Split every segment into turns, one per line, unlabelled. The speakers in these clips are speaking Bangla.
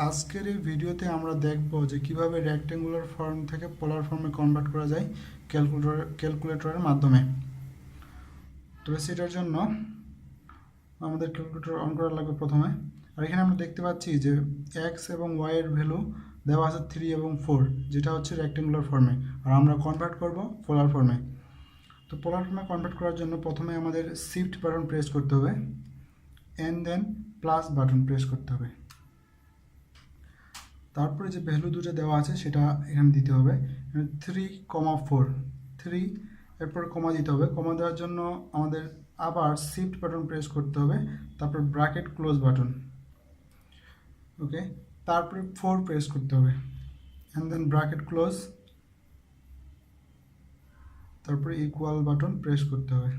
আজকের এই ভিডিওতে আমরা দেখব যে কিভাবে রেক্ট্যাঙ্গুলার ফর্ম থেকে পোলার ফর্মে কনভার্ট করা যায় ক্যালকুলেটরের মাধ্যমে। তবে সেটার জন্য আমাদের ক্যালকুলেটর অন করা লাগবে প্রথমে। আর এখানে আমরা দেখতে পাচ্ছি যে এক্স এবং ওয়াই এর ভ্যালু দেওয়া আছে 3 এবং 4, যেটা হচ্ছে রেক্ট্যাঙ্গুলার ফর্মে, আর আমরা কনভার্ট করব পোলার ফর্মে। তো পোলার ফর্মে কনভার্ট করার জন্য প্রথমে আমাদের শিফট বাটন প্রেস করতে হবে and then plus button press করতে হবে। তারপরে যে ভ্যালু দুটো দেওয়া আছে সেটা এখানে দিতে হবে 3,4 3, এরপর কমা দিতে হবে। কমা দেওয়ার জন্য আমাদের আবার শিফট বাটন প্রেস করতে হবে, তারপর ব্র্যাকেট ক্লোজ বাটন, ওকে, তারপরে 4 প্রেস করতে হবে অ্যান্ড দেন ব্র্যাকেট ক্লোজ, তারপরে ইকুয়াল বাটন প্রেস করতে হবে।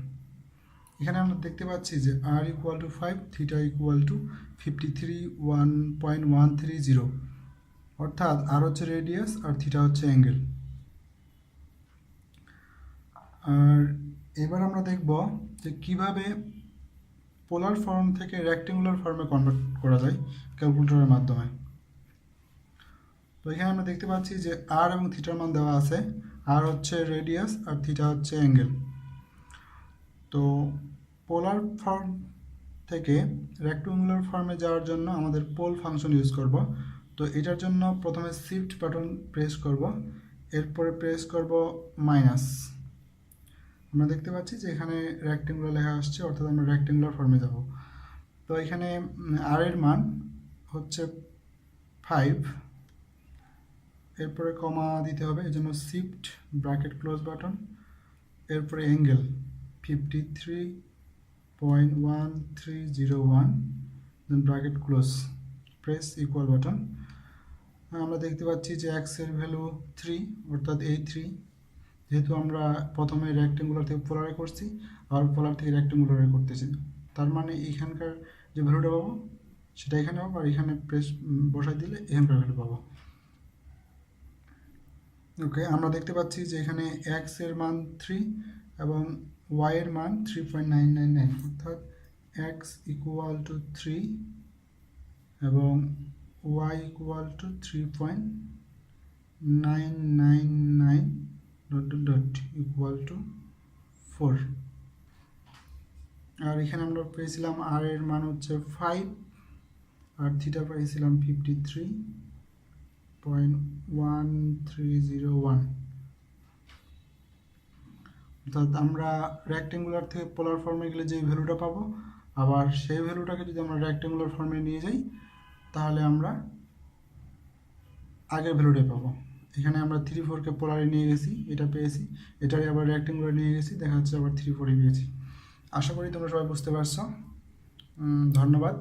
এখানে আমরা দেখতে পাচ্ছি যে r equal to 5, theta equal to 53.130, অর্থাৎ আর হচ্ছে রেডিয়াস আর থিটা হচ্ছে অ্যাঙ্গেল। আর এবার আমরা দেখব যে কিভাবে পোলার ফর্ম থেকে রেক্ট্যাঙ্গুলার ফর্মে কনভার্ট করা যায় ক্যালকুলেটরের মাধ্যমে। তো এখানে আমরা দেখতে পাচ্ছি যে আর এবং থিটার মান দেওয়া আছে, আর হচ্ছে রেডিয়াস আর থিটা হচ্ছে অ্যাঙ্গেল। তো পোলার ফর্ম থেকে রেক্ট্যাঙ্গুলার ফর্মে যাওয়ার জন্য আমাদের পোল ফাংশন ইউজ করব। তো এটার জন্য প্রথমে শিফট বাটন প্রেস করব, এরপরে প্রেস করব মাইনাস। আমরা দেখতে পাচ্ছি যে এখানে রেক্ট্যাঙ্গুলার লেখা আসছে, অর্থাৎ আমরা রেক্ট্যাঙ্গুলার ফর্মে যাব। তো এখানে আর এর মান হচ্ছে 5, এরপরে কমা দিতে হবে, এই জন্য শিফট ব্র্যাকেট ক্লোজ বাটন, এরপরে angle 53.1301, then bracket close, press equal button. আমরা দেখতে পাচ্ছি যে এক্স এর ভ্যালু 3, অর্থাৎ এই 3, যেহেতু আমরা প্রথমে রেক্ট্যাঙ্গুলার থেকে পোলারে করছি আর পোলার থেকে রেক্ট্যাঙ্গুলারে করতেছি, তার মানে এখানকার যে ভ্যালুটা পাবো সেটা এখানে পাবো, আর এখানে প্রেস বসাই দিলে এখানকার ভ্যালু পাবো। ওকে, আমরা দেখতে পাচ্ছি যে এখানে এক্স এর মান 3 এবং ওয়াই এর মান 3.999, অর্থাৎ এক্স ইকুয়াল টু 3 এবং Y equal to 3.999 equal to 4। আর এখানে আমরা পেয়েছিলাম আর এর মান হচ্ছে 5 আর থিটা পেয়েছিলাম 53.1301, অর্থাৎ আমরা রেক্ট্যাঙ্গুলার থেকে পোলার ফর্মে গেলে যে ভ্যালুটা পাবো, আবার সেই ভ্যালুটাকে যদি আমরা রেক্ট্যাঙ্গুলার ফর্মে নিয়ে যাই তাহলে আমরা আগের ভ্যালুটাই পাবো। এখানে আমরা 3,4কে পোলারে নিয়ে গেছি, এটা পেয়েছি, এটাই আবার রেক্ট্যাঙ্গুলার নিয়ে গেছি, দেখা যাচ্ছে আবার 3,4 পেয়েছি। আশা করি তোমরা সবাই বুঝতে পারছো। ধন্যবাদ।